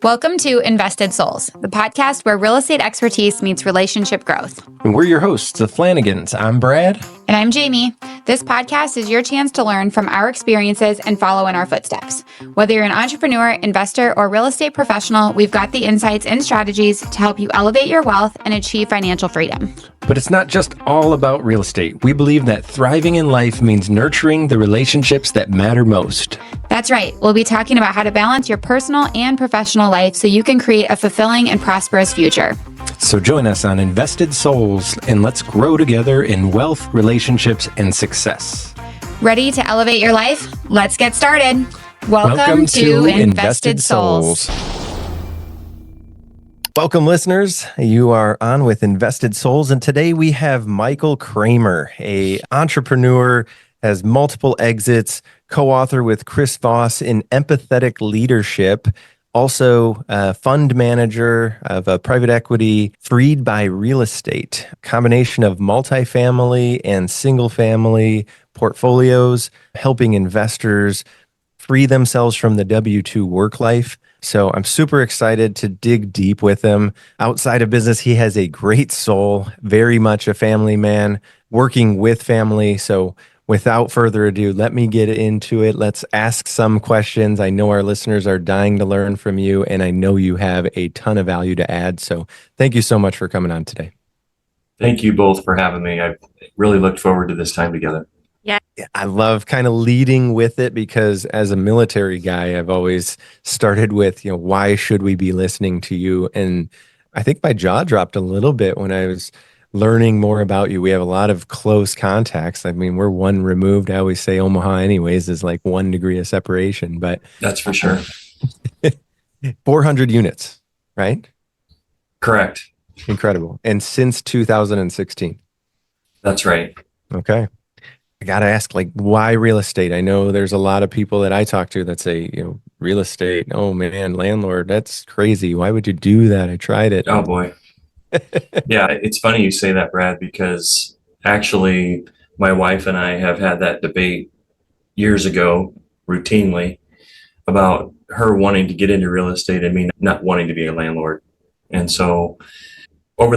Welcome to Invested Souls, the podcast where real estate expertise meets relationship growth. And we're your hosts, the Flanagans. I'm Brad. And I'm Jamie. This podcast is your chance to learn from our experiences and follow in our footsteps. Whether you're an entrepreneur, investor, or real estate professional, we've got the insights and strategies to help you elevate your wealth and achieve financial freedom. But it's not just all about real estate. We believe that thriving in life means nurturing the relationships that matter most. That's right. We'll be talking about how to balance your personal and professional life so you can create a fulfilling and prosperous future. So join us on Invested Souls and let's grow together in wealth, relationships, and success. Ready to elevate your life? Let's get started. Welcome to Invested Souls. Welcome, listeners. You are on with Invested Souls, and today we have Michael Kramer, an entrepreneur, has multiple exits, co-author with Chris Voss in Empathetic Leadership, also a fund manager of a private equity, Freed by Real Estate, combination of multifamily and single family portfolios, helping investors free themselves from the W-2 work life. So I'm super excited to dig deep with him. Outside of business, he has a great soul, very much a family man, working with family. So without further ado, let me get into it. Let's ask some questions. I know our listeners are dying to learn from you, and I know you have a ton of value to add. So thank you so much for coming on today. Thank you both for having me. I've really looked forward to this time together. Yeah. I love kind of leading with it because as a military guy, I've always started with, why should we be listening to you? And I think my jaw dropped a little bit when I was learning more about you. We have a lot of close contacts. I mean, we're one removed. I always say Omaha anyways is like 1 degree of separation, but That's for sure. 400 units, right? Correct. Incredible. And since 2016. That's right. Okay. I got to ask, why real estate? I know there's a lot of people that I talk to that say, real estate, oh man, landlord, that's crazy. Why would you do that? I tried it. Oh boy. Yeah, it's funny you say that, Brad, because actually my wife and I have had that debate years ago routinely about her wanting to get into real estate and me not wanting to be a landlord. And so over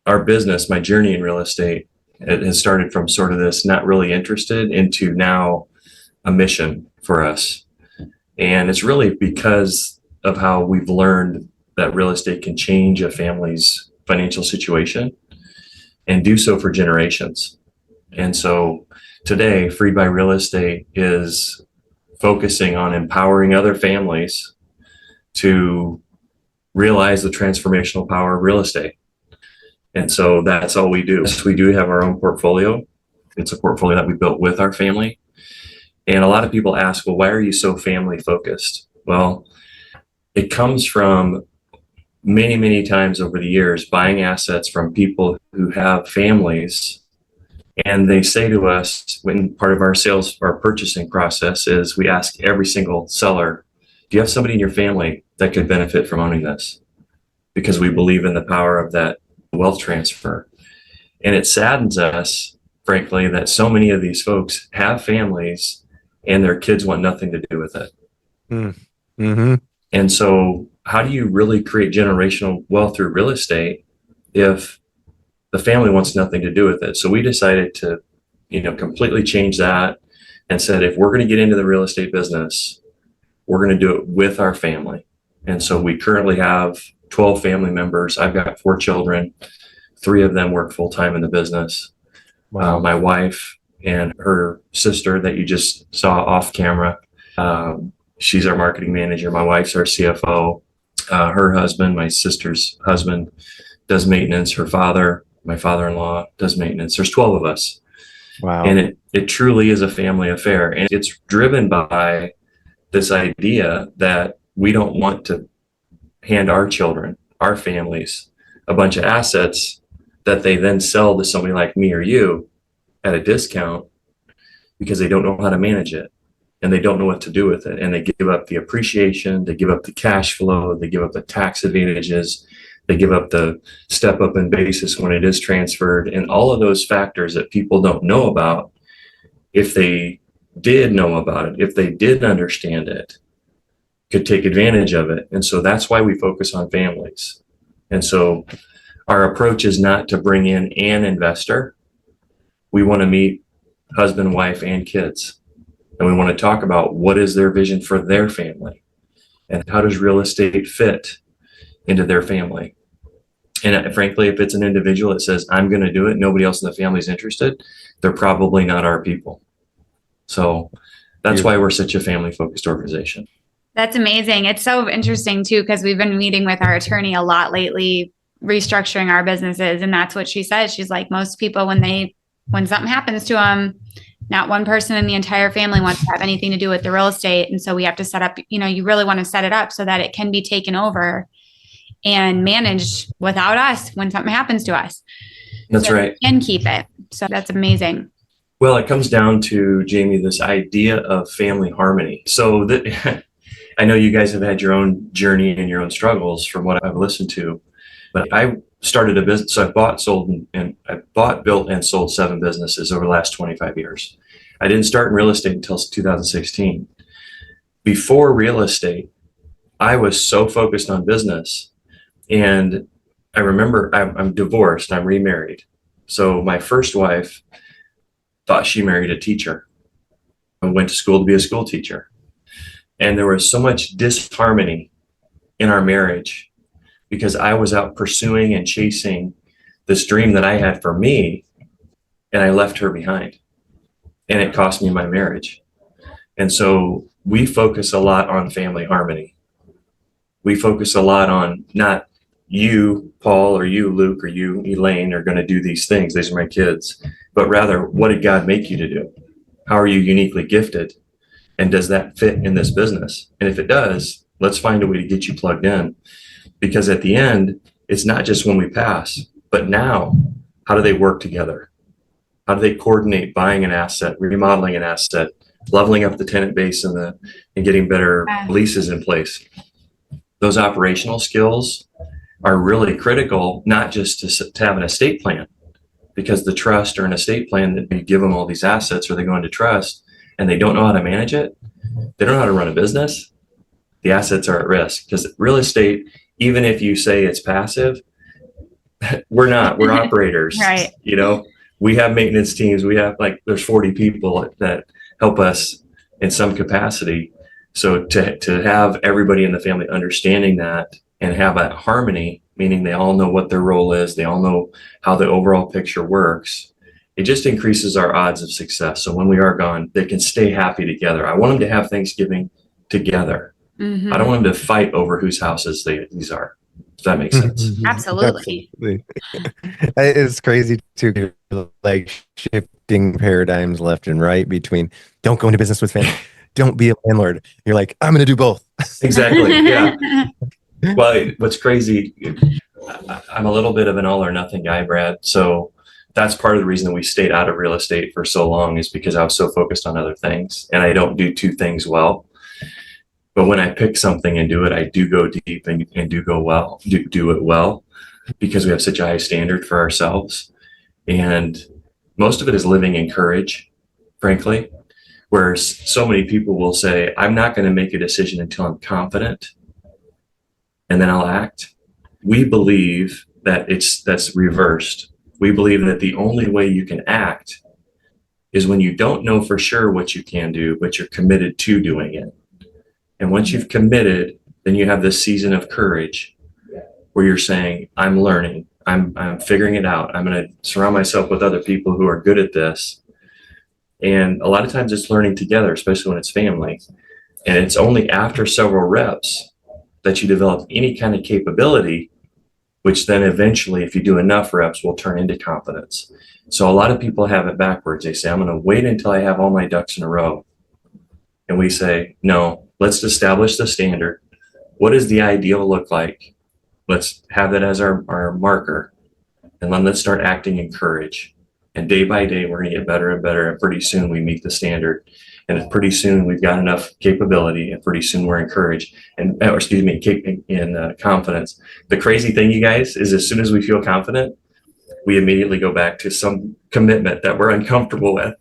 our business, my journey in real estate, it has started from sort of this not really interested into now a mission for us. And it's really because of how we've learned that real estate can change a family's financial situation and do so for generations. And so today, Freed by Real Estate is focusing on empowering other families to realize the transformational power of real estate. And so that's all we do. We do have our own portfolio. It's a portfolio that we built with our family. And a lot of people ask, well, why are you so family focused? Well, it comes from many, many times over the years buying assets from people who have families. And they say to us, when part of our purchasing process is we ask every single seller, do you have somebody in your family that could benefit from owning this? Because we believe in the power of that wealth transfer. And it saddens us, frankly, that so many of these folks have families and their kids want nothing to do with it. Mm-hmm. And so how do you really create generational wealth through real estate if the family wants nothing to do with it? So we decided to, completely change that and said, if we're going to get into the real estate business, we're going to do it with our family. And so we currently have 12 family members. I've got 4 children. 3 of them work full-time in the business. Wow. My wife and her sister that you just saw off camera, she's our marketing manager. My wife's our CFO. Her husband, my sister's husband, does maintenance. Her father, my father-in-law, does maintenance. There's 12 of us. Wow. And it truly is a family affair. And it's driven by this idea that we don't want to hand our children, our families, a bunch of assets that they then sell to somebody like me or you at a discount because they don't know how to manage it and they don't know what to do with it. And they give up the appreciation, they give up the cash flow, they give up the tax advantages, they give up the step up in basis when it is transferred, and all of those factors that people don't know about. If they did know about it, if they did understand it, could take advantage of it. And so that's why we focus on families. And so our approach is not to bring in an investor. We want to meet husband, wife, and kids. And we want to talk about what is their vision for their family and how does real estate fit into their family. And frankly, if it's an individual that says, I'm going to do it, nobody else in the family is interested, they're probably not our people. So that's why we're such a family-focused organization. That's amazing. It's so interesting too, because we've been meeting with our attorney a lot lately, restructuring our businesses. And that's what she says. She's like, most people, when something happens to them, not one person in the entire family wants to have anything to do with the real estate. And so we have to set up, you really want to set it up so that it can be taken over and managed without us when something happens to us. That's so right. And keep it. So that's amazing. Well, it comes down to, Jamie, this idea of family harmony. So that I know you guys have had your own journey and your own struggles from what I've listened to, but I started a business. So I bought, built, and sold 7 businesses over the last 25 years. I didn't start in real estate until 2016. Before real estate, I was so focused on business. And I remember I'm divorced, I'm remarried. So my first wife thought she married a teacher. I went to school to be a school teacher. And there was so much disharmony in our marriage because I was out pursuing and chasing this dream that I had for me, and I left her behind. And it cost me my marriage. And so we focus a lot on family harmony. We focus a lot on not you, Paul, or you, Luke, or you, Elaine, are going to do these things. These are my kids. But rather, what did God make you to do? How are you uniquely gifted? And does that fit in this business? And if it does, let's find a way to get you plugged in. Because at the end, it's not just when we pass, but now, how do they work together? How do they coordinate buying an asset, remodeling an asset, leveling up the tenant base and getting better leases in place? Those operational skills are really critical, not just to have an estate plan, because the trust or an estate plan that you give them all these assets or they go into trust and they don't know how to manage it, they don't know how to run a business, the assets are at risk. Because real estate, even if you say it's passive, we're operators. Right. We have maintenance teams. We have there's 40 people that help us in some capacity. So to have everybody in the family understanding that and have that harmony, meaning they all know what their role is, they all know how the overall picture works, it just increases our odds of success. So when we are gone, they can stay happy together. I want them to have Thanksgiving together. Mm-hmm. I don't want them to fight over whose houses these are. Does that make sense? Absolutely. It's crazy too, shifting paradigms left and right between don't go into business with family, don't be a landlord. You're like, I'm going to do both. Exactly. Yeah. Well, what's crazy, I'm a little bit of an all or nothing guy, Brad. So that's part of the reason that we stayed out of real estate for so long, is because I was so focused on other things, and I don't do 2 things well. But when I pick something and do it, I do go deep and do it well, because we have such a high standard for ourselves. And most of it is living in courage, frankly, where so many people will say, I'm not going to make a decision until I'm confident, and then I'll act. We believe that that's reversed. We believe that the only way you can act is when you don't know for sure what you can do, but you're committed to doing it. And once you've committed, then you have this season of courage where you're saying, I'm learning, I'm figuring it out. I'm going to surround myself with other people who are good at this. And a lot of times it's learning together, especially when it's family. And it's only after several reps that you develop any kind of capability, which then eventually, if you do enough reps, will turn into confidence. So a lot of people have it backwards. They say, I'm going to wait until I have all my ducks in a row. And we say, no, let's establish the standard. What does the ideal look like? Let's have that as our marker. And then let's start acting in courage. And day by day, we're going to get better and better. And pretty soon we meet the standard. And pretty soon we've got enough capability. And pretty soon we're encouraged in confidence. The crazy thing, you guys, is as soon as we feel confident, we immediately go back to some commitment that we're uncomfortable with.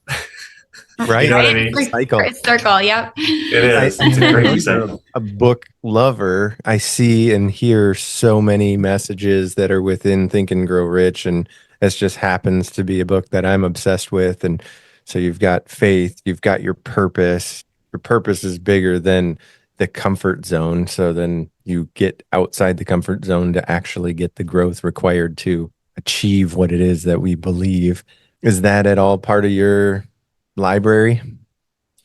Right. You know what I Right? mean? Like Cycle. circle. Yep. It is. I It's a know crazy you're cycle. a book lover. I see and hear so many messages that are within Think and Grow Rich, and this just happens to be a book that I'm obsessed with. And so you've got faith, you've got your purpose. Your purpose is bigger than the comfort zone. So then you get outside the comfort zone to actually get the growth required to achieve what it is that we believe. Is that at all part of your library?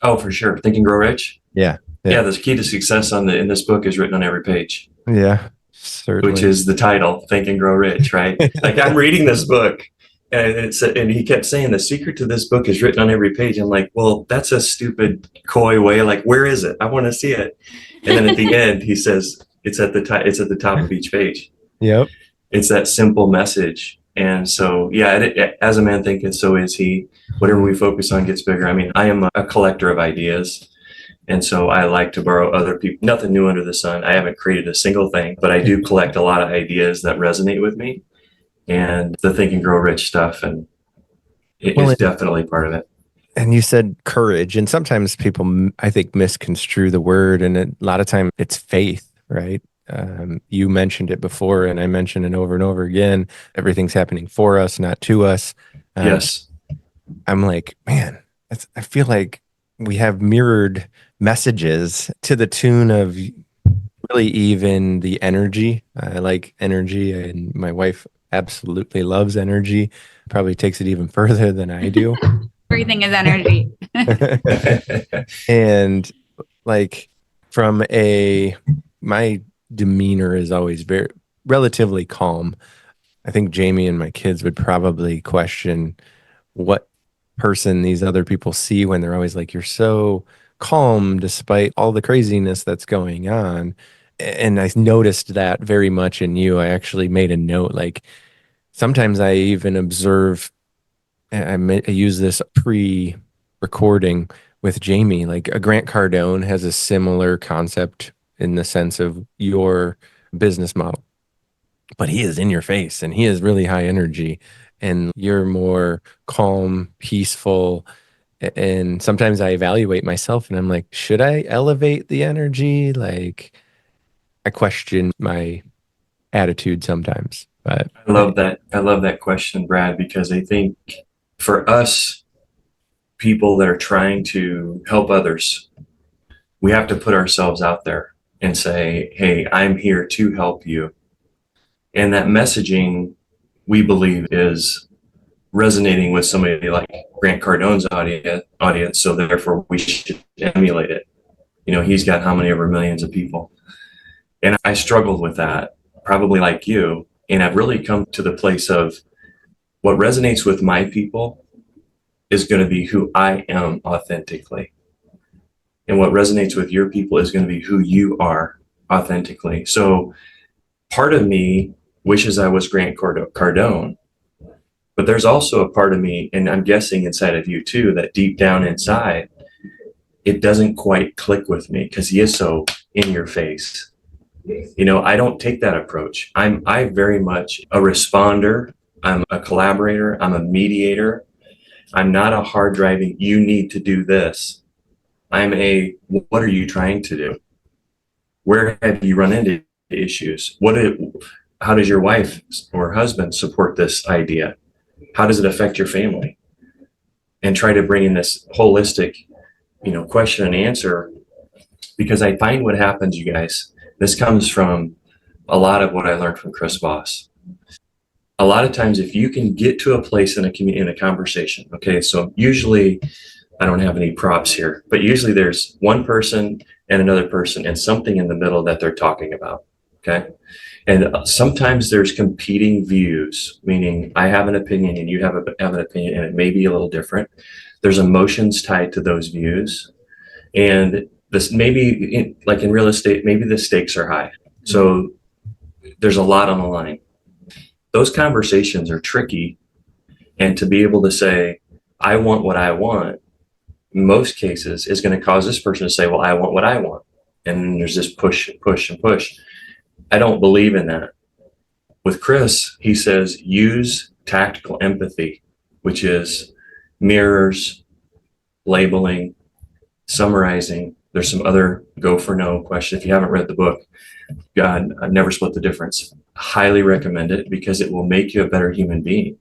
Oh, for sure. Think and Grow Rich. Yeah. Yeah, the key to success in this book is written on every page, Yeah, which certainly. is the title, Think and Grow Rich, right? Like I'm reading this book and he kept saying the secret to this book is written on every page. I'm like, well, that's a stupid coy way. Like, where is it? I want to see it. And then at the end, he says it's at the top of each page. Yep. It's that simple message. And so, yeah, as a man thinketh, so is he. Whatever we focus on gets bigger. I mean, I am a collector of ideas. And so I like to borrow other people, nothing new under the sun. I haven't created a single thing, but I do collect a lot of ideas that resonate with me and the Think and Grow Rich stuff. And it Well, is definitely part of it. and you said courage, and sometimes people, I think, misconstrue the word, and a lot of time it's faith, right? You mentioned it before, and I mentioned it over and over again. Everything's happening for us, not to us. Yes. I'm like, man, I feel like we have mirrored messages to the tune of really even the energy. I like energy, and my wife absolutely loves energy. Probably takes it even further than I do. Everything is energy. And like my demeanor is always very relatively calm. I think Jamie and my kids would probably question what person these other people see when they're always like, you're so calm despite all the craziness that's going on. And I noticed that very much in you. I actually made a note, like sometimes I even observe, I use this pre-recording with Jamie, like a Grant Cardone has a similar concept in the sense of your business model, but he is in your face and he is really high energy, and you're more calm, peaceful. And sometimes I evaluate myself and I'm like, should I elevate the energy? Like I question my attitude sometimes, but I love that. I love that question, Brad, because I think for us people that are trying to help others, we have to put ourselves out there and say, hey, I'm here to help you. And that messaging, we believe, is resonating with somebody like Grant Cardone's audience. So therefore, we should emulate it. You know, he's got how many over millions of people. And I struggled with that, probably like you. And I've really come to the place of what resonates with my people is going to be who I am authentically. And what resonates with your people is going to be who you are authentically. So part of me wishes I was Grant Cardone, but there's also a part of me, and I'm guessing inside of you too, that deep down inside, it doesn't quite click with me because he is so in your face. You know, I don't take that approach. I very much a responder. I'm a collaborator. I'm a mediator. I'm not a hard driving, you need to do this. I'm a, what are you trying to do? Where have you run into issues? How does your wife or husband support this idea? How does it affect your family? And try to bring in this holistic, question and answer, because I find what happens, you guys, this comes from a lot of what I learned from Chris Voss. A lot of times, if you can get to a place in a conversation, okay, so usually I don't have any props here, but usually there's one person and another person and something in the middle that they're talking about, okay? And sometimes there's competing views, meaning I have an opinion and you have an opinion and it may be a little different. There's emotions tied to those views. And this maybe, like in real estate, maybe the stakes are high. So there's a lot on the line. Those conversations are tricky. And to be able to say, I want what I want, in most cases is going to cause this person to say, well, I want what I want. And then there's this push and push and push. I don't believe in that. With Chris, he says, use tactical empathy, which is mirrors, labeling, summarizing. There's some other go for no question. If you haven't read the book, God, I've never split the difference. Highly recommend it because it will make you a better human being.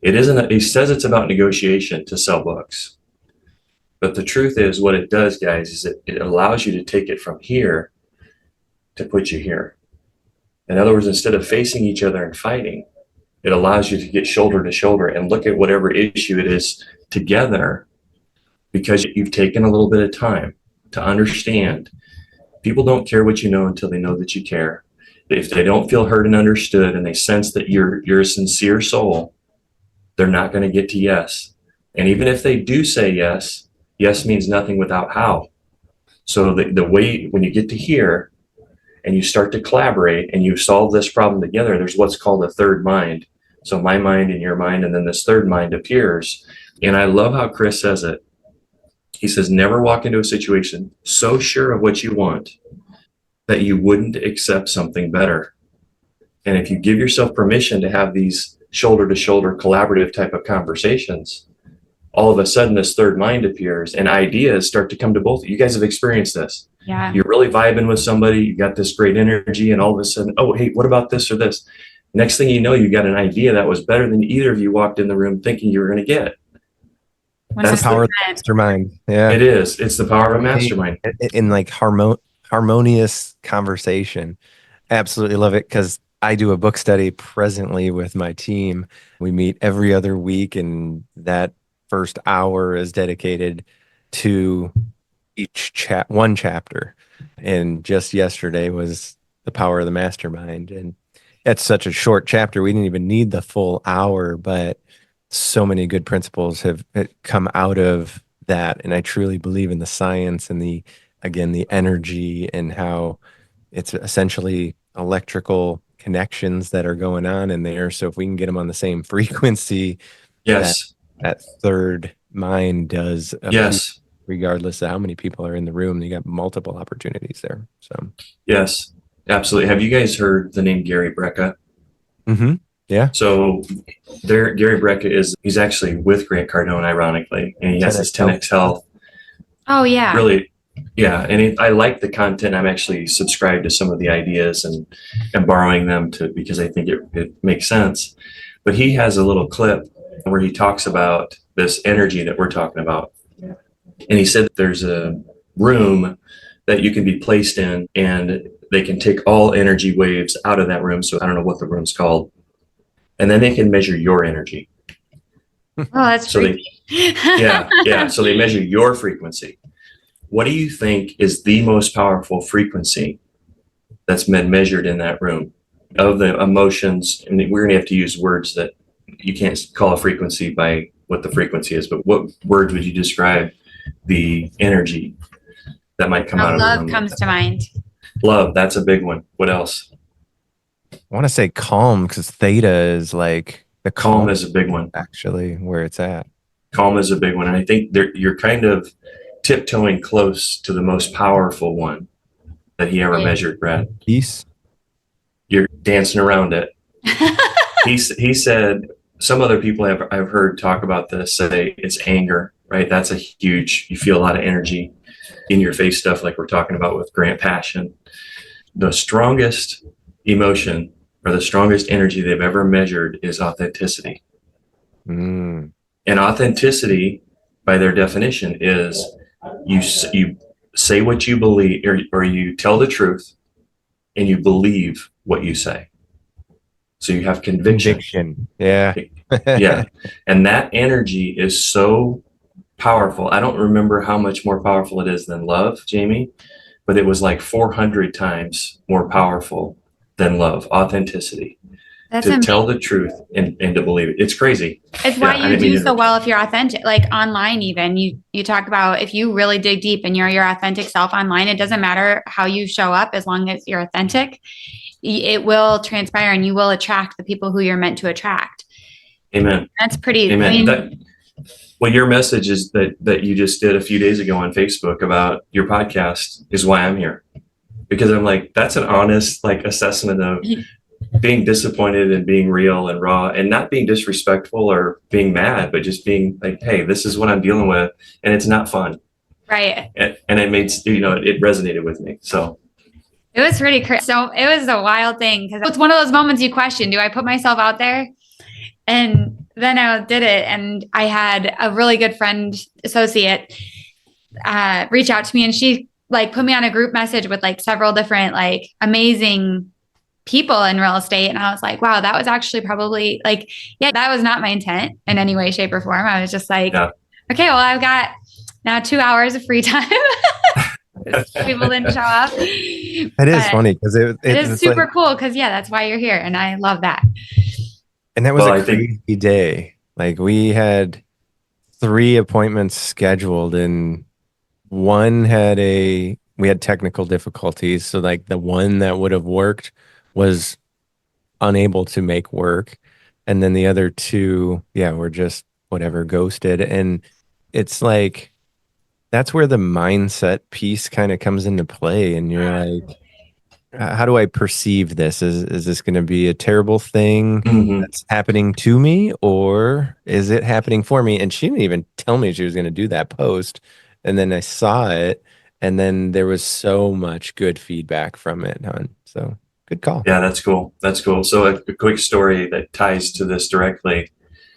He says it's about negotiation to sell books. But the truth is what it does, guys, is it allows you to take it from here to put you here. In other words, instead of facing each other and fighting, it allows you to get shoulder to shoulder and look at whatever issue it is together because you've taken a little bit of time to understand. People don't care what you know until they know that you care. If they don't feel heard and understood and they sense that you're a sincere soul, they're not going to get to yes. And even if they do say yes, yes means nothing without how. So the way, when you get to here and you start to collaborate and you solve this problem together, there's what's called a third mind. So my mind and your mind, and then this third mind appears. And I love how Chris says it. He says, never walk into a situation so sure of what you want that you wouldn't accept something better. And if you give yourself permission to have these shoulder to shoulder collaborative type of conversations, all of a sudden this third mind appears and ideas start to come to both. You guys have experienced this. Yeah. You're really vibing with somebody, you got this great energy, and all of a sudden, oh, hey, what about this or this? Next thing you know, you got an idea that was better than either of you walked in the room thinking you were going to get. That's the power of the mastermind. Yeah, it is. It's the power of a mastermind. In like harmonious conversation. Absolutely love it, because I do a book study presently with my team. We meet every other week, and that first hour is dedicated to one chapter. And just yesterday was the power of the mastermind. And it's such a short chapter. We didn't even need the full hour, but so many good principles have come out of that. And I truly believe in the science and the energy, and how it's essentially electrical connections that are going on in there. So if we can get them on the same frequency, yes, that third mind does. Yes. Regardless of how many people are in the room, you got multiple opportunities there. So yes, absolutely. Have you guys heard the name Gary Brecka? Mm-hmm. Yeah. So Gary Brecka he's actually with Grant Cardone, ironically, and he has his 10X Health. Oh yeah. Really, yeah. And I like the content. I'm actually subscribed to some of the ideas and borrowing them because I think it makes sense. But he has a little clip where he talks about this energy that we're talking about. And he said that there's a room that you can be placed in, and they can take all energy waves out of that room. So I don't know what the room's called. And then they can measure your energy. Oh, that's freaky. Yeah. So they measure your frequency. What do you think is the most powerful frequency that's been measured in that room of the emotions? And we're going to have to use words that you can't call a frequency by what the frequency is, but what words would you describe the energy that might come out of the room? Love comes to mind. Love, that's a big one. What else? I want to say calm, because theta is like the calm is a big one. Actually, where it's at. Calm is a big one. And I think you're kind of tiptoeing close to the most powerful one that he ever measured, Brad. Peace. You're dancing around it. He said, some other people I've heard talk about this say it's anger, right? That's you feel a lot of energy in your face stuff like we're talking about with Grant Passion. The strongest emotion or the strongest energy they've ever measured is authenticity. Mm. And authenticity, by their definition, is you say what you believe, or you tell the truth and you believe what you say. So you have conviction. Yeah. Yeah. And that energy is so powerful. I don't remember how much more powerful it is than love, Jamie, but it was like 400 times more powerful than love, authenticity. That's to amazing. Tell the truth and to believe it. It's crazy. It's why you do so well if you're authentic, like online even. You talk about if you really dig deep and you're your authentic self online, it doesn't matter how you show up as long as you're authentic. It will transpire and you will attract the people who you're meant to attract. Amen. That's pretty. Amen. Well, your message is that you just did a few days ago on Facebook about your podcast is why I'm here. Because I'm like, that's an honest assessment of being disappointed and being real and raw and not being disrespectful or being mad, but just being like, hey, this is what I'm dealing with and it's not fun. Right. And it made, it resonated with me. So it was pretty crazy. So it was a wild thing because it's one of those moments you question, do I put myself out there? And then I did it. And I had a really good friend associate reach out to me, and she like put me on a group message with like several different like amazing people in real estate. And I was like, wow, that was actually probably like, yeah, that was not my intent in any way, shape, or form. I was just like, okay, well, I've got now 2 hours of free time. People didn't show up. It is funny because it is super cool because that's why you're here. And I love that. And that was a crazy day. Like we had 3 appointments scheduled and one we had technical difficulties. So like the one that would have worked was unable to make work. And then the other 2, were just whatever, ghosted. And it's like, that's where the mindset piece kind of comes into play. And you're like, how do I perceive this? Is this going to be a terrible thing that's happening to me, or is it happening for me? And she didn't even tell me she was going to do that post. And then I saw it, and then there was so much good feedback from it, hon. So good call. Yeah, that's cool. That's cool. So a quick story that ties to this directly.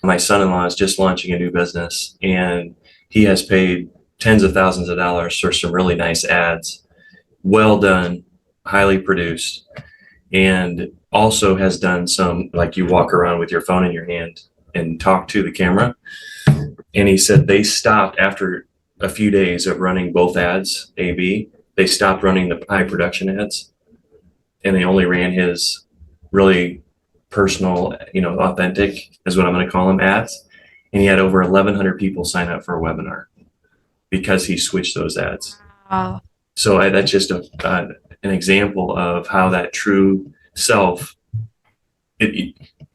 My son-in-law is just launching a new business, and he has paid tens of thousands of dollars for some really nice ads. Well done, highly produced, and also has done some, like you walk around with your phone in your hand and talk to the camera. And he said they stopped after a few days of running both ads, A/B. They stopped running the high production ads, and they only ran his really personal, authentic is what I'm going to call them, ads. And he had over 1,100 people sign up for a webinar because he switched those ads. Wow. So that's just an example of how that true self,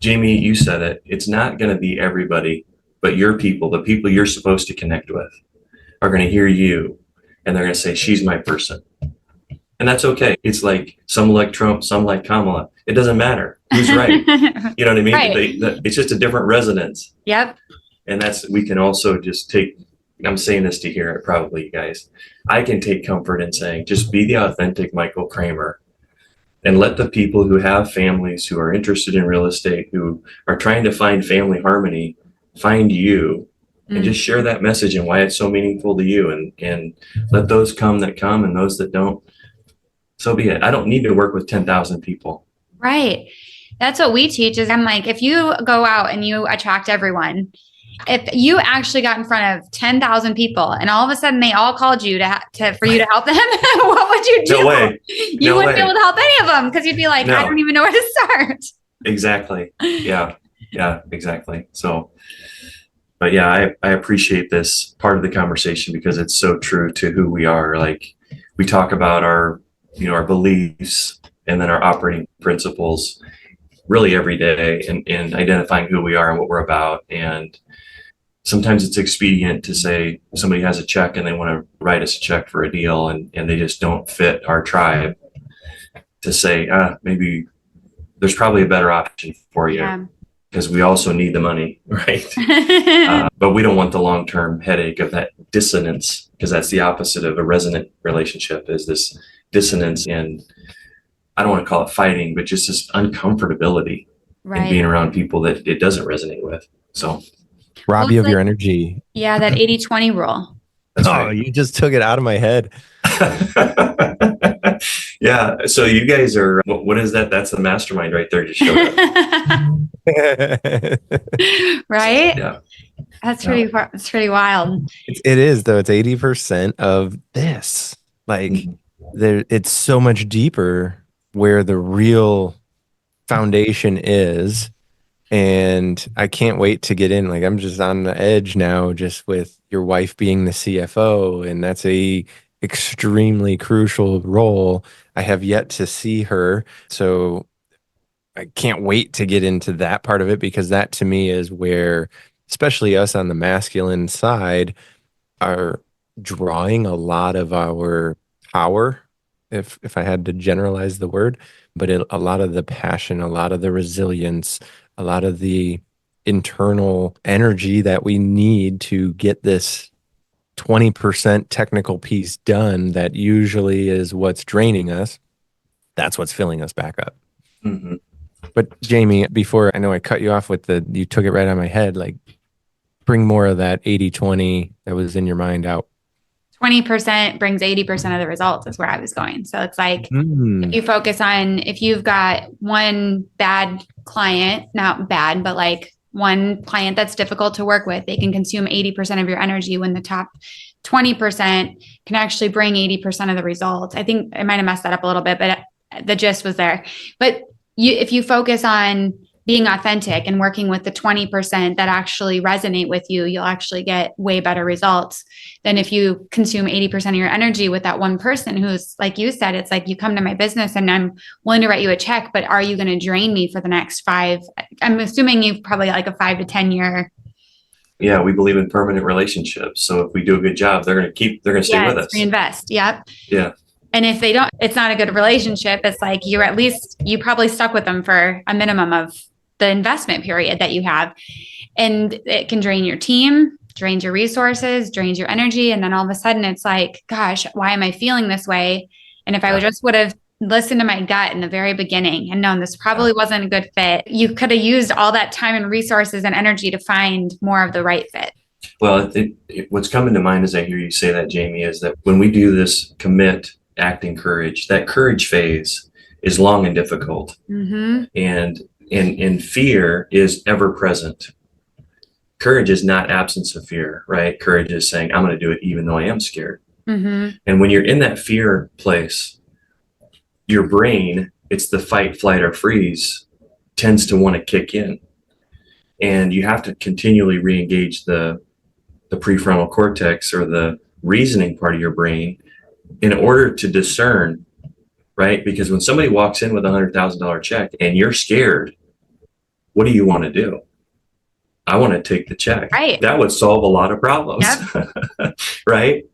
Jamie, you said it, it's not going to be everybody, but your people, the people you're supposed to connect with, are going to hear you and they're going to say, she's my person. And that's okay. It's like some like Trump, some like Kamala. It doesn't matter who's right. You know what I mean? Right. It's just a different resonance. Yep. And we can also just take, I'm saying this to hear it probably, you guys. I can take comfort in saying, just be the authentic Michael Kramer and let the people who have families, who are interested in real estate, who are trying to find family harmony, find you and just share that message and why it's so meaningful to you, and let those come that come and those that don't, so be it. I don't need to work with 10,000 people. Right. That's what we teach is I'm like, if you go out and you attract everyone, if you actually got in front of 10,000 people and all of a sudden they all called you for you to help them, what would you do? No way. You wouldn't be able to help any of them because you'd be like, I don't even know where to start. Exactly. Yeah, exactly. So, but yeah, I appreciate this part of the conversation because it's so true to who we are. Like we talk about our beliefs and then our operating principles really every day, and identifying who we are and what we're about. And sometimes it's expedient to say somebody has a check and they want to write us a check for a deal and they just don't fit our tribe, to say, maybe there's probably a better option for you, because we also need the money, right? But we don't want the long-term headache of that dissonance, because that's the opposite of a resonant relationship, is this dissonance, and I don't want to call it fighting, but just this uncomfortability in being around people that it doesn't resonate with. So rob you of your energy. Yeah, that 80-20 rule. That's right. You just took it out of my head. Yeah. So you guys are, what is that? That's the mastermind right there. Just showed up. Right? Yeah. That's it's pretty wild. It is, though. It's 80% of this. Like it's so much deeper where the real foundation is. And I can't wait to get in. Like I'm just on the edge now, just with your wife being the CFO, and that's a extremely crucial role. I have yet to see her, so I can't wait to get into that part of it, because that to me is where, especially us on the masculine side, are drawing a lot of our power if I had to generalize the word, but a lot of the passion, a lot of the resilience, a lot of the internal energy that we need to get this 20% technical piece done that usually is what's draining us. That's what's filling us back up. Mm-hmm. But Jamie, before I know I cut you off with you took it right on my head, like bring more of that 80-20 that was in your mind out. 20% brings 80% of the results is where I was going. So it's like, if you focus on, if you've got one bad client, not bad, but like one client that's difficult to work with, they can consume 80% of your energy when the top 20% can actually bring 80% of the results. I think I might have messed that up a little bit, but the gist was there. But if you focus on being authentic and working with the 20% that actually resonate with you, you'll actually get way better results than if you consume 80% of your energy with that one person who's, like you said, it's like, you come to my business and I'm willing to write you a check, but are you going to drain me for the next 5? I'm assuming you've probably like a 5 to 10 year. Yeah, we believe in permanent relationships. So if we do a good job, they're going to stay with us. Reinvest. Yep. Yeah. And if they don't, it's not a good relationship. It's like you probably stuck with them for a minimum of the investment period that you have. And it can drain your team, drains your resources, drains your energy. And then all of a sudden it's like, gosh, why am I feeling this way? And if I would have listened to my gut in the very beginning and known this probably wasn't a good fit, you could have used all that time and resources and energy to find more of the right fit. Well, what's coming to mind as I hear you say that, Jamie, is that when we do this commit, acting courage, that courage phase is long and difficult. Mm-hmm. And fear is ever present. Courage is not absence of fear, right? Courage is saying, I'm going to do it even though I am scared. Mm-hmm. And when you're in that fear place, your brain, it's the fight, flight, or freeze, tends to want to kick in. And you have to continually re-engage the prefrontal cortex, or the reasoning part of your brain, in order to discern, right? Because when somebody walks in with $100,000 check and you're scared, what do you want to do? I want to take the check. Right. That would solve a lot of problems. Yep. Right?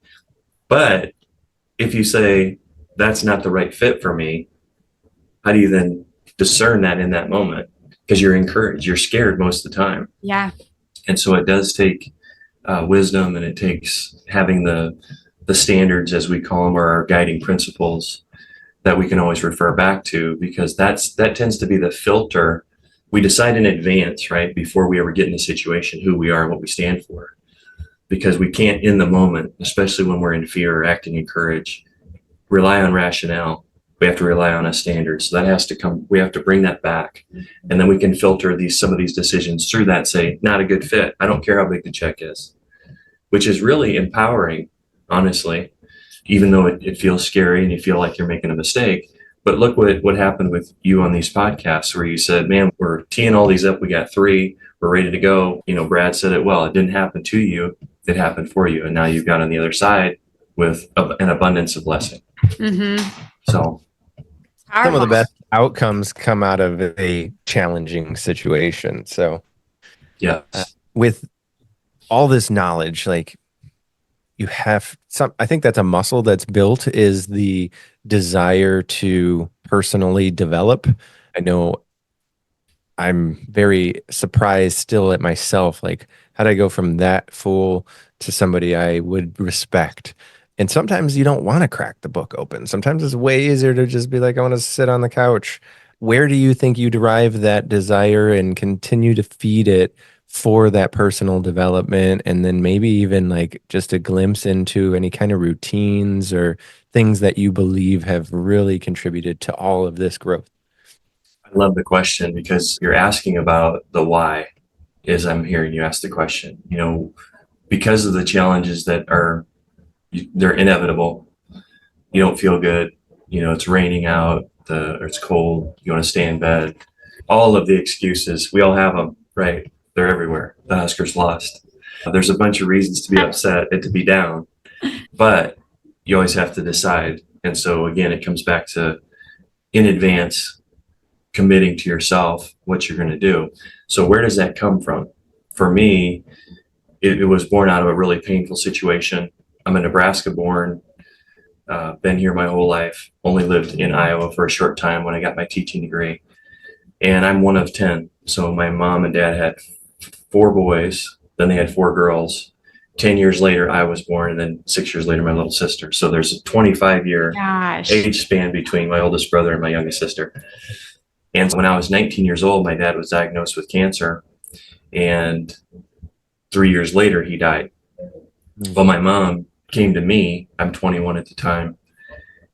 But if you say, that's not the right fit for me, how do you then discern that in that moment? Because you're encouraged. You're scared most of the time. Yeah. And so it does take wisdom, and it takes having the standards, as we call them, or our guiding principles that we can always refer back to, because that tends to be the filter. We decide in advance, right, before we ever get in a situation, who we are and what we stand for. Because we can't, in the moment, especially when we're in fear or acting in courage, rely on rationale. We have to rely on a standard. So that has to come, we have to bring that back. And then we can filter some of these decisions through that, say, not a good fit. I don't care how big the check is, which is really empowering, honestly, even though it feels scary and you feel like you're making a mistake. But look what happened with you on these podcasts, where you said, man, we're teeing all these up. We got 3. We're ready to go. Brad said it well. It didn't happen to you. It happened for you. And now you've got on the other side with an abundance of blessing. Mm-hmm. So some of the best outcomes come out of a challenging situation. So yeah, with all this knowledge, like, you have I think that's a muscle that's built, is the desire to personally develop. I know I'm very surprised still at myself. Like, how did I go from that fool to somebody I would respect? And sometimes you don't want to crack the book open. Sometimes it's way easier to just be like, I want to sit on the couch. Where do you think you derive that desire and continue to feed it for that personal development? And then maybe even like just a glimpse into any kind of routines or things that you believe have really contributed to all of this growth? I love the question, because you're asking about the why, as I'm hearing you ask the question. Because of the challenges that they're inevitable. You don't feel good. It's raining out, or it's cold. You want to stay in bed. All of the excuses, we all have them, right? They're everywhere. The Huskers lost. There's a bunch of reasons to be upset and to be down, but you always have to decide. And so again, it comes back to, in advance, committing to yourself what you're going to do. So where does that come from? For me, it was born out of a really painful situation. I'm a Nebraska born been here my whole life, only lived in Iowa for a short time when I got my teaching degree. And I'm one of 10. So my mom and dad had 4 boys, then they had 4 girls. 10 years later, I was born, and then 6 years later, my little sister. So there's a 25-year age span between my oldest brother and my youngest sister. And when I was 19 years old, my dad was diagnosed with cancer. And 3 years later, he died. Well, my mom came to me, I'm 21 at the time,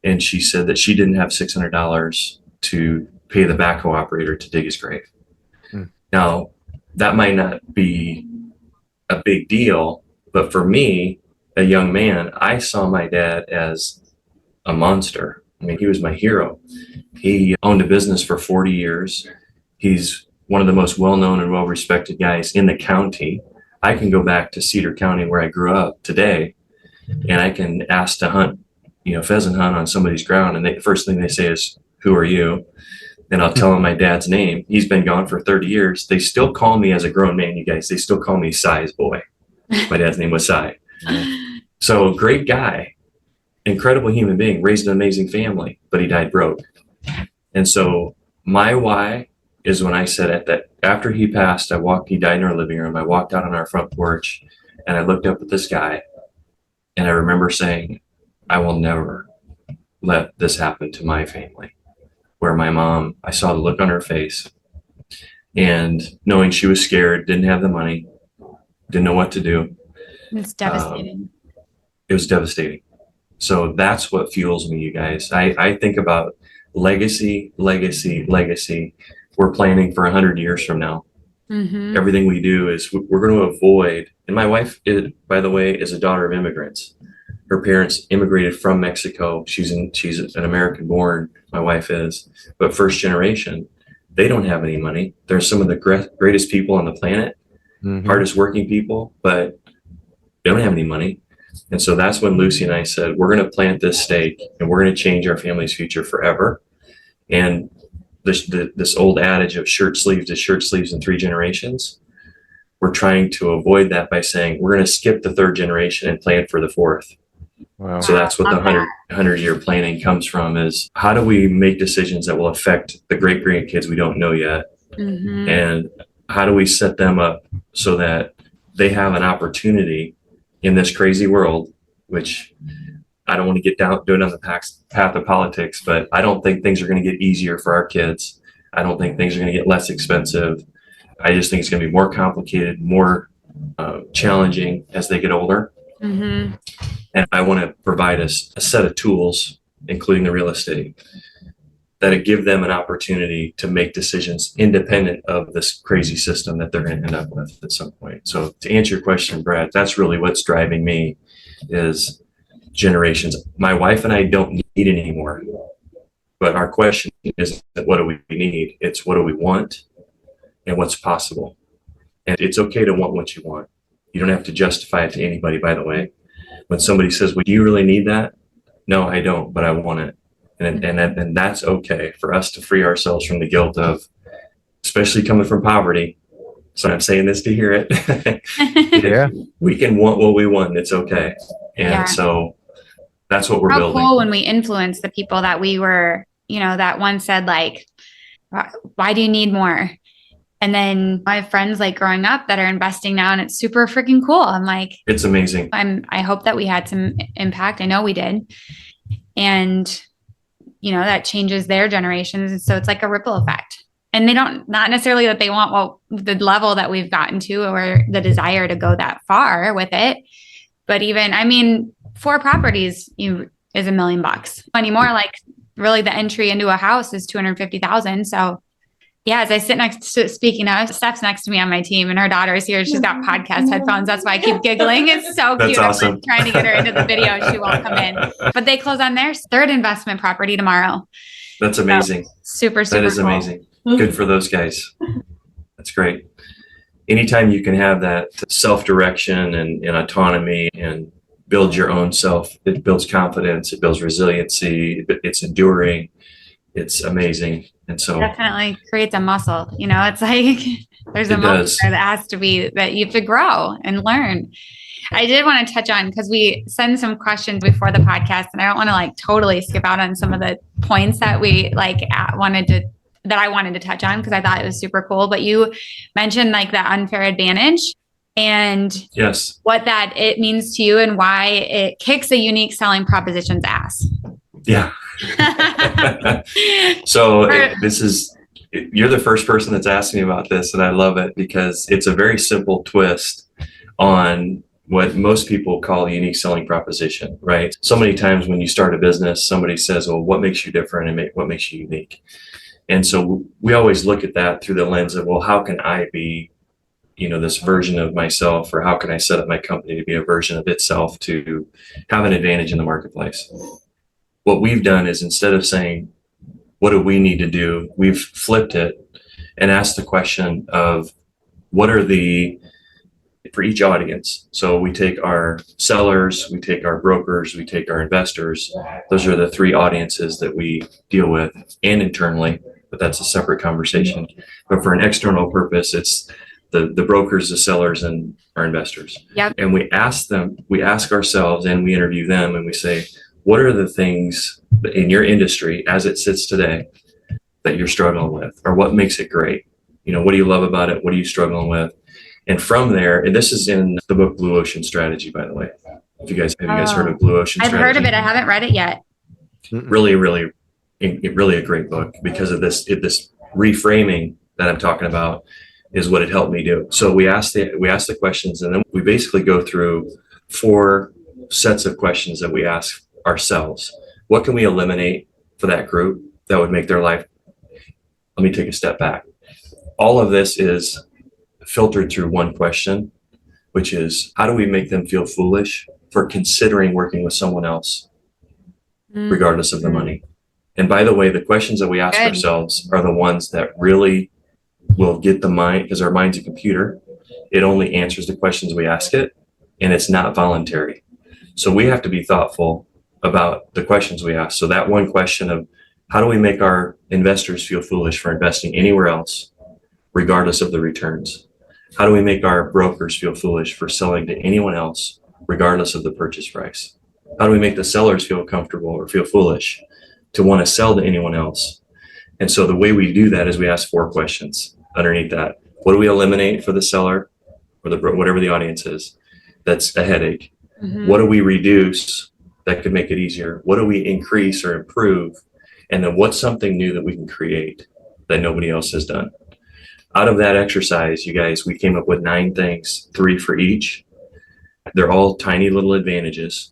and she said that she didn't have $600 to pay the backhoe operator to dig his grave. Now, that might not be a big deal, but for me, a young man, I saw my dad as a monster. I mean, he was my hero. He owned a business for 40 years. He's one of the most well-known and well-respected guys in the county. I can go back to Cedar County where I grew up today, and I can ask to hunt, pheasant hunt on somebody's ground. And the first thing they say is, "Who are you?" And I'll tell them my dad's name. He's been gone for 30 years. They still call me, as a grown man, you guys, they still call me Si's boy. My dad's name was Si. So great guy, incredible human being, raised an amazing family, but he died broke. And so my why is when I said after he passed, he died in our living room. I walked out on our front porch and I looked up at the sky, and I remember saying, I will never let this happen to my family. Where my mom, I saw the look on her face, and knowing she was scared, didn't have the money, didn't know what to do. It's devastating. It was devastating. So that's what fuels me, you guys. I think about legacy. We're planning for 100 years from now. Mm-hmm. Everything we do is we're going to avoid. And my wife, by the way, is a daughter of immigrants. Her parents immigrated from Mexico. She's an American born. My wife is, but first generation. They don't have any money. They're some of the greatest people on the planet, hardest working people, but they don't have any money. And so that's when Lucy and I said, we're going to plant this stake and we're going to change our family's future forever. And this old adage of shirt sleeves to shirt sleeves in 3 generations, we're trying to avoid that by saying we're going to skip the 3rd generation and plan for the 4th. Wow. So that's what the 100-year planning comes from, is how do we make decisions that will affect the great grandkids we don't know yet? Mm-hmm. And how do we set them up so that they have an opportunity in this crazy world, which I don't want to get down the path of politics, but I don't think things are going to get easier for our kids. I don't think things are going to get less expensive. I just think it's going to be more complicated, more challenging as they get older. Mm-hmm. And I want to provide a set of tools, including the real estate, that give them an opportunity to make decisions independent of this crazy system that they're going to end up with at some point. So to answer your question, Brad, that's really what's driving me, is generations. My wife and I don't need it anymore. But our question isn't what do we need? It's what do we want and what's possible. And it's okay to want what you want. You don't have to justify it to anybody, by the way. When somebody says, well, do you really need that? No, I don't, but I want it. And that's okay for us to free ourselves from the guilt of, especially coming from poverty. So I'm saying this to hear it. Yeah. We can want what we want. And it's okay. And so that's what we're building. Cool when we influence the people that we were, that one said, like, why do you need more? And then I have friends like growing up that are investing now, and it's super freaking cool. I'm like, it's amazing. I hope that we had some impact. I know we did. And, that changes their generations. And so it's like a ripple effect. And they not necessarily that they want the level that we've gotten to or the desire to go that far with it. But even, 4 properties is $1 million anymore. Like really the entry into a house is $250,000. So yeah, as I sit speaking of, Steph's next to me on my team, and her daughter is here. She's got podcast headphones. That's why I keep giggling. It's so cute. Awesome. I'm trying to get her into the video. She won't come in. But they close on their 3rd investment property tomorrow. That's amazing. So, super That is cool. amazing. Good for those guys. That's great. Anytime you can have that self-direction and autonomy and build your own self, it builds confidence, it builds resiliency, it's enduring. it's amazing. And so Definitely creates a muscle. It's like there's a it muscle does. there that has to be, that you have to grow and learn. I did want to touch on, because we send some questions before the podcast, and I don't want to like totally skip out on some of the points that we that I wanted to touch on, because I thought it was super cool. But you mentioned like the unfair advantage and Yes. what that it means to you and why it kicks a unique selling proposition's ass. Yeah. So you're the first person that's asked me about this, and I love it because it's a very simple twist on what most people call a unique selling proposition, right? So many times when you start a business, somebody says, well, what makes you different and what makes you unique? And so we always look at that through the lens of, well, how can I be, this version of myself, or how can I set up my company to be a version of itself to have an advantage in the marketplace? What we've done is, instead of saying, what do we need to do? We've flipped it and asked the question of, what are for each audience. So we take our sellers, we take our brokers, we take our investors. Those are the three audiences that we deal with, and internally, but that's a separate conversation. But for an external purpose, it's the brokers, the sellers, and our investors. Yep. And we ask ourselves, and we interview them, and we say, what are the things in your industry as it sits today that you're struggling with, or what makes it great? What do you love about it? What are you struggling with? And from there, and this is in the book Blue Ocean Strategy, by the way. Have you guys heard of Blue Ocean Strategy? I've heard of it. I haven't read it yet. Really, really a great book, because of this reframing that I'm talking about is what it helped me do. So we ask the questions, and then we basically go through 4 sets of questions that we ask ourselves. What can we eliminate for that group that would make their life? Let me take a step back. All of this is filtered through one question, which is, how do we make them feel foolish for considering working with someone else, regardless of the money? And by the way, the questions that we ask ourselves are the ones that really will get the mind, because our mind's a computer. It only answers the questions we ask it, and it's not voluntary. So we have to be thoughtful about the questions we ask. So that one question of, how do we make our investors feel foolish for investing anywhere else, regardless of the returns? How do we make our brokers feel foolish for selling to anyone else, regardless of the purchase price? How do we make the sellers feel comfortable or feel foolish to want to sell to anyone else? And so the way we do that is we ask 4 questions underneath that. What do we eliminate for the seller, or whatever the audience is, that's a headache? Mm-hmm. What do we reduce that could make it easier? What do we increase or improve? And then what's something new that we can create that nobody else has done? Out of that exercise, you guys, we came up with 9 things, 3 for each. They're all tiny little advantages.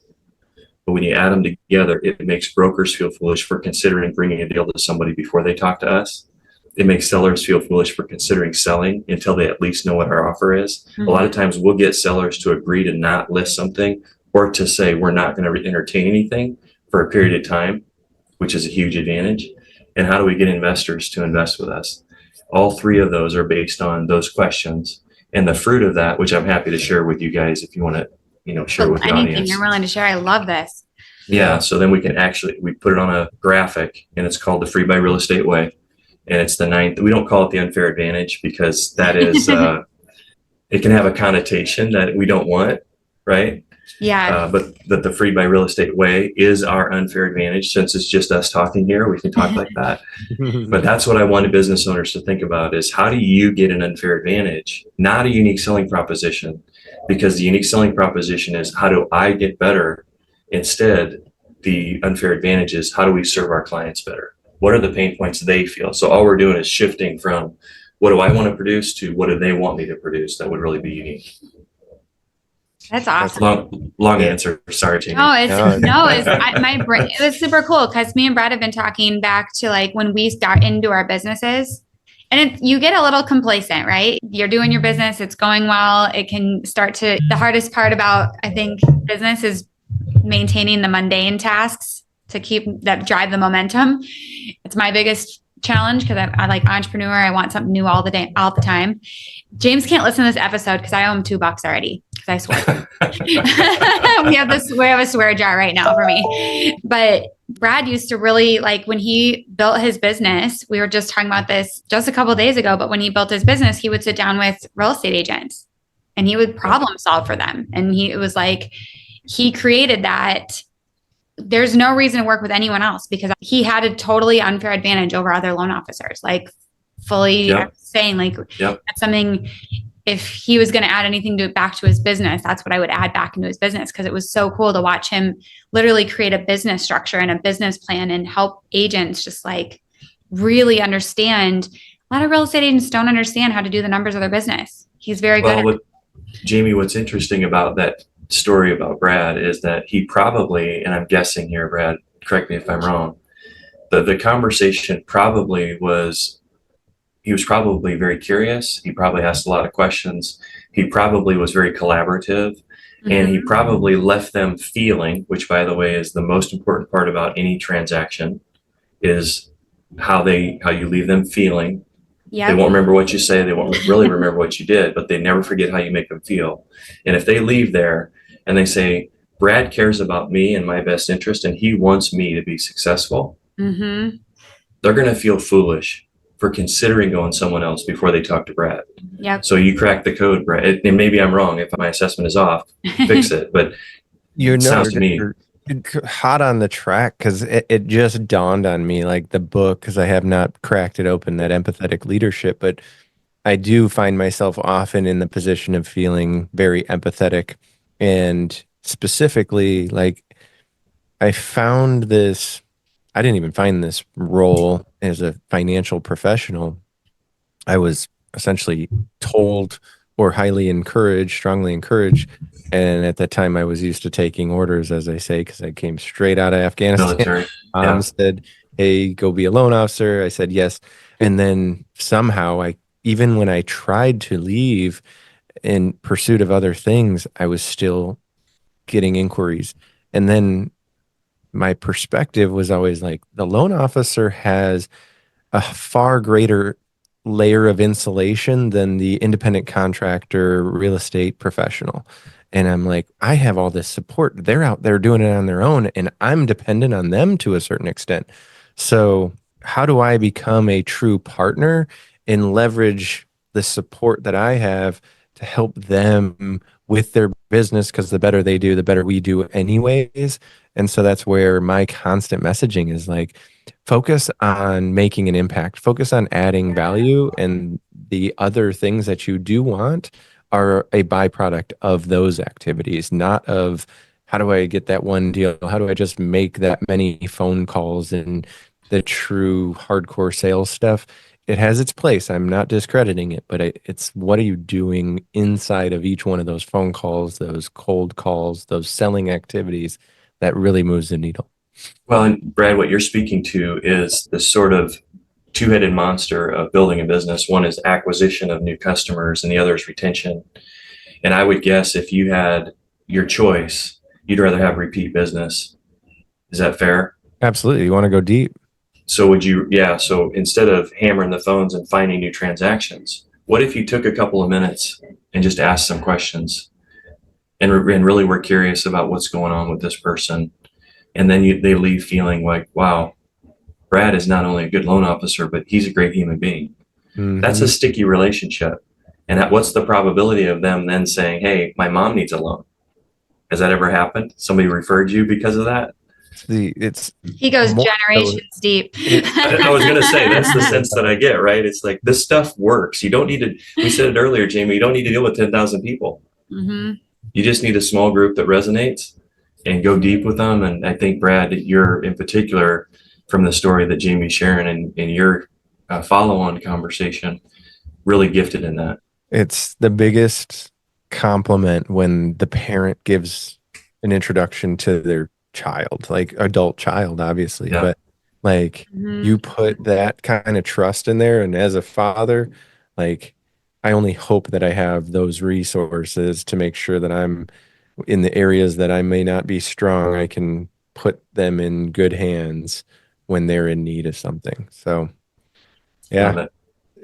But when you add them together, it makes brokers feel foolish for considering bringing a deal to somebody before they talk to us. It makes sellers feel foolish for considering selling until they at least know what our offer is. Mm-hmm. A lot of times we'll get sellers to agree to not list something, or to say we're not going to entertain anything for a period of time, which is a huge advantage. And how do we get investors to invest with us? All 3 of those are based on those questions, and the fruit of that, which I'm happy to share with you guys if you want to, share with the anything audience. You're willing to share. I love this. Yeah. So then we put it on a graphic, and it's called the Free Buy Real Estate Way. And it's the 9th. We don't call it the unfair advantage, because that is, it can have a connotation that we don't want, right? Yeah. But the Free Buy Real Estate Way is our unfair advantage. Since it's just us talking here, we can talk like that. But that's what I wanted business owners to think about, is how do you get an unfair advantage, not a unique selling proposition? Because the unique selling proposition is, how do I get better? Instead, the unfair advantage is, how do we serve our clients better? What are the pain points they feel? So all we're doing is shifting from, what do I want to produce, to what do they want me to produce that would really be unique. That's awesome. Long answer. Sorry, Jamie. My brain. It was super cool, because me and Brad have been talking back to like when we start into our businesses, and you get a little complacent, right? You're doing your business, it's going well. It can start to, the hardest part about, I think, business is maintaining the mundane tasks to keep that drive the momentum. It's my biggest challenge because I like entrepreneur. I want something new all the time. James can't listen to this episode because I owe him $2 already because I swear. we have a swear jar right now for me. But Brad used to really like when he built his business. We were just talking about this just a couple of days ago. But when he built his business, he would sit down with real estate agents and he would problem solve for them. And it was like he created that. There's no reason to work with anyone else because he had a totally unfair advantage over other loan officers, like fully saying like that's something, if he was going to add anything back to his business, that's what I would add back into his business. Cause it was so cool to watch him literally create a business structure and a business plan and help agents just like really understand. A lot of real estate agents don't understand how to do the numbers of their business. He's very good at Jamie, what's interesting about that story about Brad is that he probably, and I'm guessing here, Brad, correct me if I'm wrong, the conversation probably was, he was probably very curious. He probably asked a lot of questions. He probably was very collaborative, and he probably left them feeling, which by the way is the most important part about any transaction, is how you leave them feeling. Yep. They won't remember what you say. They won't really remember what you did, but they never forget how you make them feel. And if they leave there and they say, Brad cares about me and my best interest, and he wants me to be successful, they're going to feel foolish for considering going someone else before they talk to Brad. Yep. So you crack the code, Brad. And maybe I'm wrong. If my assessment is off, fix it. But sounds to me hot on the track, because it just dawned on me, like the book, because I have not cracked it open, that Empathetic Leadership, but I do find myself often in the position of feeling very empathetic. And specifically, like I didn't even find this role as a financial professional. I was essentially told or highly encouraged, strongly encouraged. And at that time I was used to taking orders, as I say, because I came straight out of Afghanistan. Said, hey, go be a loan officer. I said, yes. And then somehow even when I tried to leave in pursuit of other things, I was still getting inquiries. And then my perspective was always like, the loan officer has a far greater layer of insulation than the independent contractor real estate professional. And I'm like, I have all this support. They're out there doing it on their own, and I'm dependent on them to a certain extent. So how do I become a true partner and leverage the support that I have to help them with their business? Because the better they do, the better we do anyways. And so that's where my constant messaging is like, focus on making an impact, focus on adding value, and the other things that you do want are a byproduct of those activities, not of how do I get that one deal? How do I just make that many phone calls and the true hardcore sales stuff? It has its place. I'm not discrediting it, but it's what are you doing inside of each one of those phone calls, those cold calls, those selling activities that really moves the needle. Well, and Brad, what you're speaking to is this sort of two-headed monster of building a business. One is acquisition of new customers and the other is retention. And I would guess if you had your choice, you'd rather have repeat business. Is that fair? Absolutely. You want to go deep. So so instead of hammering the phones and finding new transactions, what if you took a couple of minutes and just asked some questions and really were curious about what's going on with this person? And then they leave feeling like, wow, Brad is not only a good loan officer, but he's a great human being. That's a sticky relationship. And what's the probability of them then saying, hey, my mom needs a loan? Has that ever happened? Somebody referred you because of that? He goes generations deep. I was going to say, that's the sense that I get, right? It's like, this stuff works. You don't need to, we said it earlier, Jamie, you don't need to deal with 10,000 people. You just need a small group that resonates and go deep with them. And I think, Brad, you're in particular, from the story that Jamie's sharing and your follow-on conversation, really gifted in that. It's the biggest compliment when the parent gives an introduction to their child, like adult child, obviously, but like you put that kind of trust in there. And as a father, like I only hope that I have those resources to make sure that I'm in the areas that I may not be strong, I can put them in good hands when they're in need of something. So Yeah. Love it.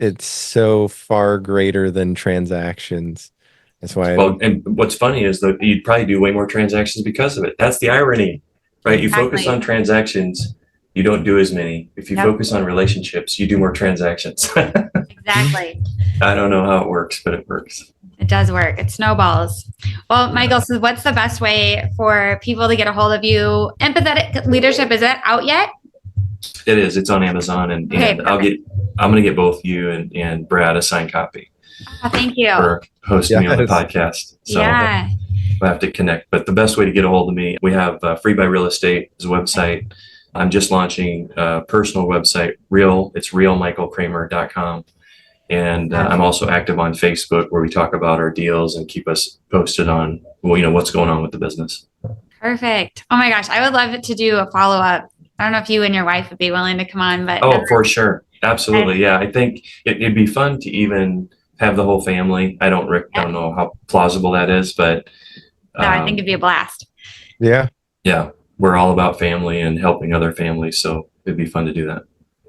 It's so far greater than transactions. That's why. Well, and what's funny is that you'd probably do way more transactions because of it. That's the irony, right? You focus Exactly. on transactions, you don't do as many. If you Yep. focus on relationships, you do more transactions. Exactly. I don't know how it works, but it works. It does work. It snowballs. Well, Michael, so what's the best way for people to get a hold of you? Empathetic Leadership, is that out yet? It is. It's on Amazon, and Okay, I'm going to get both you and Brad a signed copy Oh, thank you. for hosting me on the Yes. podcast. So Yeah. we'll have to connect. But the best way to get a hold of me, we have Free by Real Estate is a website. I'm just launching a personal website, it's realmichaelkramer.com. And I'm also active on Facebook, where we talk about our deals and keep us posted on, what's going on with the business. Perfect. Oh my gosh. I would love to do a follow-up. I don't know if you and your wife would be willing to come on, but Oh, for sure. Absolutely. Yeah. I think it'd be fun to even have the whole family. I don't know how plausible that is, but no, I think it'd be a blast. Yeah. Yeah, we're all about family and helping other families. So it'd be fun to do that.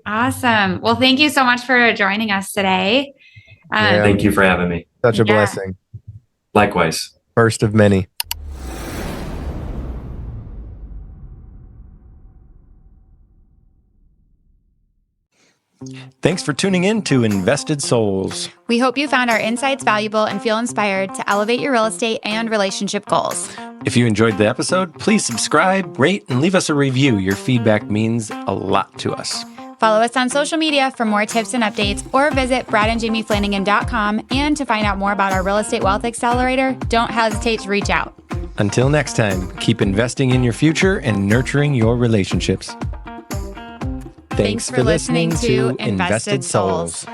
Awesome. Well, thank you so much for joining us today. Yeah. Thank you for having me. Such a Yeah. blessing. Likewise. First of many. Thanks for tuning in to Invested Souls. We hope you found our insights valuable and feel inspired to elevate your real estate and relationship goals. If you enjoyed the episode, please subscribe, rate, and leave us a review. Your feedback means a lot to us. Follow us on social media for more tips and updates, or visit bradandjamieflanagan.com. And to find out more about our Real Estate Wealth Accelerator, don't hesitate to reach out. Until next time, keep investing in your future and nurturing your relationships. Thanks for listening to Invested Souls.